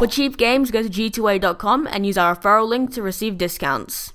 For cheap games, go to g2a.com and use our referral link to receive discounts.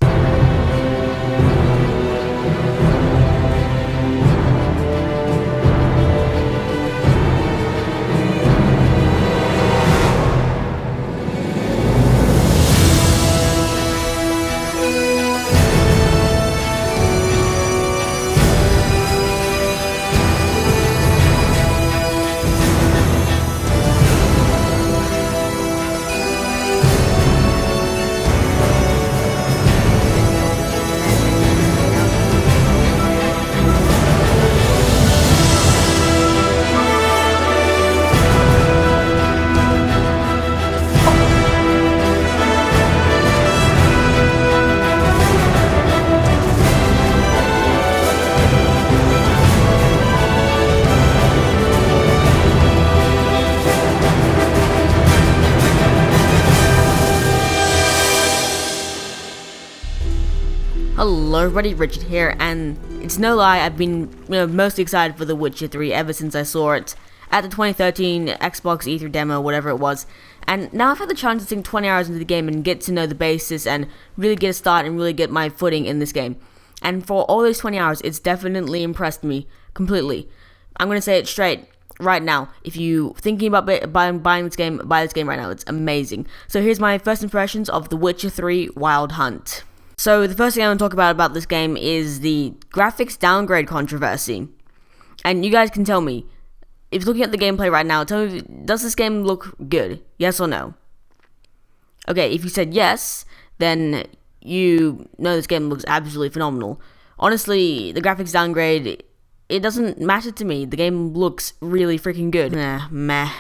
Hello everybody, Richard here, and it's no lie, I've been mostly excited for The Witcher 3 ever since I saw it at the 2013 Xbox E3 demo, whatever it was, and now I've had the chance to sink 20 hours into the game and get to know the basis and really get a start and really get my footing in this game. And for all those 20 hours, it's definitely impressed me completely. I'm going to say it straight right now. If you're thinking about buying this game, buy this game right now. It's amazing. So here's my first impressions of The Witcher 3 Wild Hunt. So the first thing I want to talk about this game is the graphics downgrade controversy. And you guys can tell me, if you're looking at the gameplay right now, tell me, does this game look good? Yes or no? Okay, if you said yes, then you know this game looks absolutely phenomenal. Honestly, the graphics downgrade, it doesn't matter to me. The game looks really freaking good. Meh.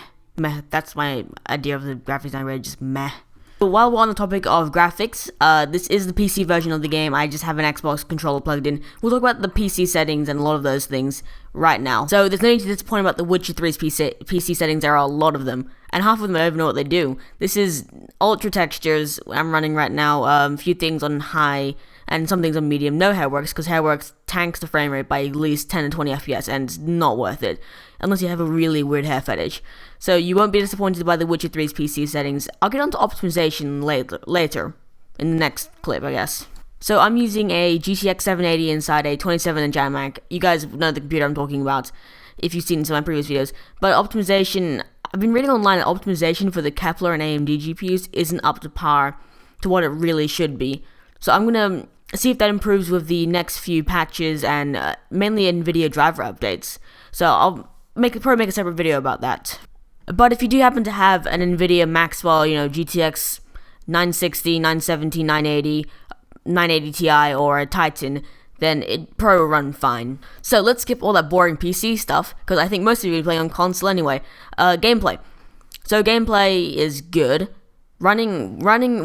That's my idea of the graphics downgrade, just meh. But while we're on the topic of graphics, this is the PC version of the game. I just have an Xbox controller plugged in. We'll talk about the PC settings and a lot of those things right now. So there's no need to disappoint about The Witcher 3's PC settings. There are a lot of them, and half of them I don't even know what they do. This is ultra textures I'm running right now, a few things on high, and some things on medium. No Hairworks, because Hairworks tanks the frame rate by at least 10 to 20 FPS, and it's not worth it, unless you have a really weird hair fetish. So you won't be disappointed by The Witcher 3's PC settings. I'll get onto optimization later, in the next clip, I guess. So I'm using a GTX 780 inside a 27-inch iMac. You guys know the computer I'm talking about, if you've seen some of my previous videos. But optimization, I've been reading online that optimization for the Kepler and AMD GPUs isn't up to par to what it really should be. So I'm gonna see if that improves with the next few patches and mainly NVIDIA driver updates. So I'll probably make a separate video about that. But if you do happen to have an NVIDIA Maxwell, GTX 960, 970, 980, 980 Ti, or a Titan, then it probably will run fine. So let's skip all that boring PC stuff, because I think most of you are playing on console anyway. Gameplay. So gameplay is good. Running,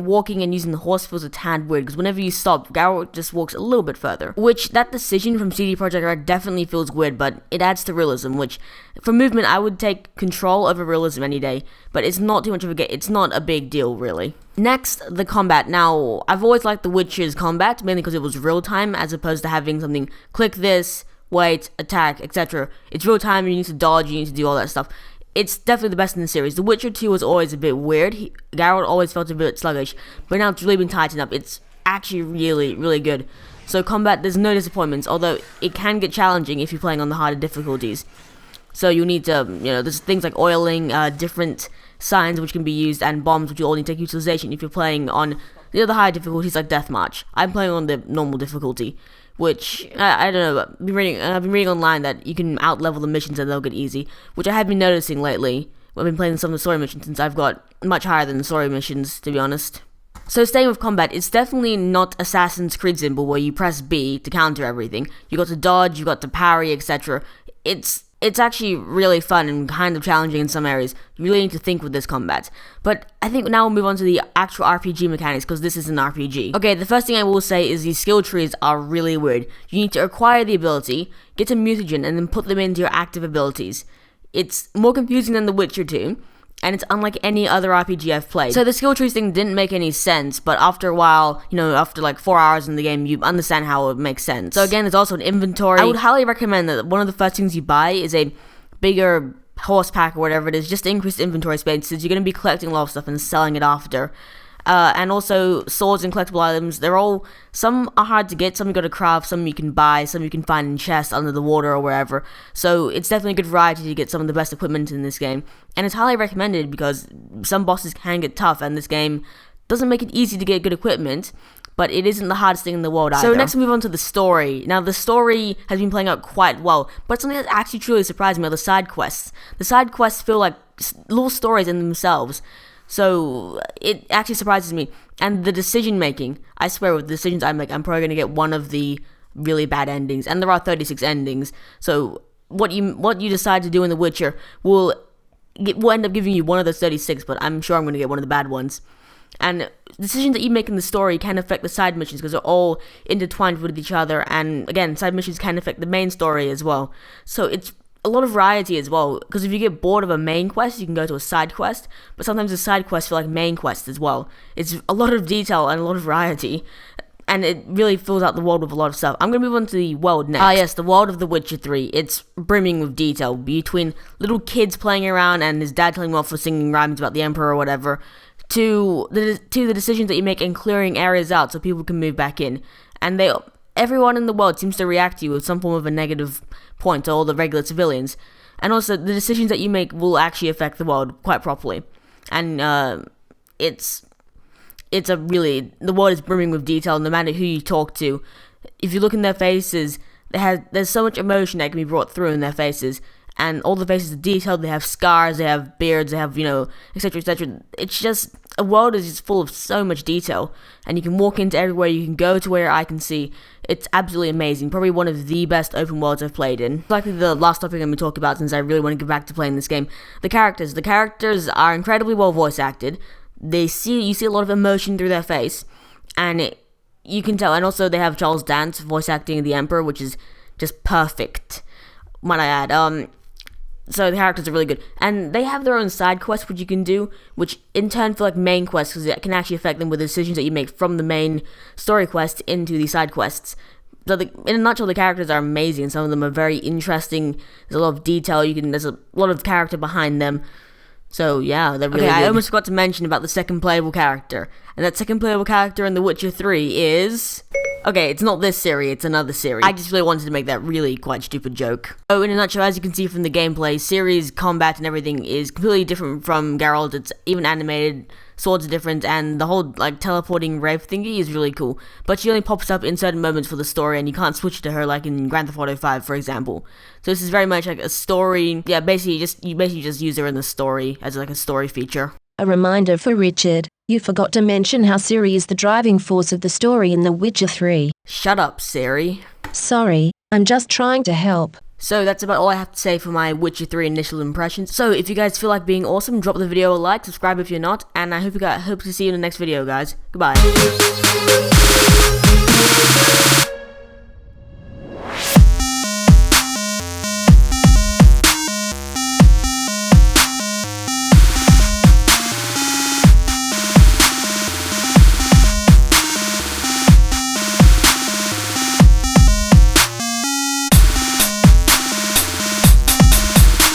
walking, and using the horse feels a tad weird, because whenever you stop, Geralt just walks a little bit further. Which, that decision from CD Projekt Red definitely feels weird, but it adds to realism, which, for movement, I would take control over realism any day, but it's not too much of it's not a big deal, really. Next, the combat. Now, I've always liked The Witcher's combat, mainly because it was real-time, as opposed to having something, click this, wait, attack, etc. It's real-time, you need to dodge, you need to do all that stuff. It's definitely the best in the series. The Witcher 2 was always a bit weird. Geralt always felt a bit sluggish, but now it's really been tightened up. It's actually really, really good. So combat, there's no disappointments, although it can get challenging if you're playing on the harder difficulties. So you'll need to, there's things like oiling, different signs which can be used, and bombs which you all need to take utilization if you're playing on the other higher difficulties like Deathmatch. I'm playing on the normal difficulty, which, I don't know, I've been reading online that you can out-level the missions and they'll get easy, which I have been noticing lately. I've been playing some of the story missions since I've got much higher than the story missions, to be honest. So staying with combat, it's definitely not Assassin's Creed simple where you press B to counter everything. You got to dodge, you got to parry, etc. It's actually really fun and kind of challenging in some areas. You really need to think with this combat. But I think now we'll move on to the actual RPG mechanics, because this is an RPG. Okay, the first thing I will say is these skill trees are really weird. You need to acquire the ability, get a mutagen, and then put them into your active abilities. It's more confusing than The Witcher 2, and it's unlike any other RPG I've played. So the skill trees thing didn't make any sense, but after a while, after like 4 hours in the game, you understand how it makes sense. So again, there's also an inventory. I would highly recommend that one of the first things you buy is a bigger horse pack or whatever it is, just to increase inventory space, since you're going to be collecting a lot of stuff and selling it after. And also swords and collectible items, some are hard to get, some you gotta craft, some you can buy, some you can find in chests under the water or wherever. So it's definitely a good variety to get some of the best equipment in this game. And it's highly recommended because some bosses can get tough, and this game doesn't make it easy to get good equipment, but it isn't the hardest thing in the world either. So next we move on to the story. Now the story has been playing out quite well, but something that actually truly surprised me are the side quests. The side quests feel like little stories in themselves. So it actually surprises me. And the decision making, I swear with the decisions I make, I'm probably going to get one of the really bad endings. And there are 36 endings. So what you decide to do in The Witcher will end up giving you one of those 36, but I'm sure I'm going to get one of the bad ones. And decisions that you make in the story can affect the side missions because they're all intertwined with each other. And again, side missions can affect the main story as well. So it's a lot of variety as well, because if you get bored of a main quest, you can go to a side quest, but sometimes the side quests feel like main quests as well. It's a lot of detail and a lot of variety, and it really fills out the world with a lot of stuff. I'm going to move on to the world next. Yes, the world of The Witcher 3. It's brimming with detail, between little kids playing around and his dad telling him off for singing rhymes about the Emperor or whatever, to the decisions that you make in clearing areas out so people can move back in. And everyone in the world seems to react to you with some form of a negative point to all the regular civilians. And also, the decisions that you make will actually affect the world quite properly. And the world is brimming with detail no matter who you talk to. If you look in their faces, there's so much emotion that can be brought through in their faces. And all the faces are detailed, they have scars, they have beards, they have, etc, etc. It's just, a world is just full of so much detail. And you can walk into everywhere, you can go to where I can see. It's absolutely amazing. Probably one of the best open worlds I've played in. Likely the last topic I'm going to talk about, since I really want to get back to playing this game. The characters. The characters are incredibly well voice acted. You see a lot of emotion through their face. And you can tell. And also they have Charles Dance voice acting the Emperor, which is just perfect, might I add. So the characters are really good. And they have their own side quests which you can do, which in turn feel like main quests, because it can actually affect them with the decisions that you make from the main story quest into the side quests. So in a nutshell, the characters are amazing. Some of them are very interesting. There's a lot of detail. There's a lot of character behind them. So yeah, they're really good. I almost forgot to mention about the second playable character. And that second playable character in The Witcher 3 is... Okay, it's not this Ciri, it's another Ciri. I just really wanted to make that really quite stupid joke. So in a nutshell, as you can see from the gameplay, Ciri's combat and everything is completely different from Geralt. It's even animated, swords are different, and the whole teleporting wraith thingy is really cool. But she only pops up in certain moments for the story, and you can't switch to her like in Grand Theft Auto 5, for example. So this is very much like a story. Yeah, you basically just use her in the story as like a story feature. A reminder for Richard. You forgot to mention how Ciri is the driving force of the story in The Witcher 3. Shut up, Ciri. Sorry, I'm just trying to help. So that's about all I have to say for my Witcher 3 initial impressions. So if you guys feel like being awesome, drop the video a like, subscribe if you're not, and I hope to see you in the next video, guys. Goodbye.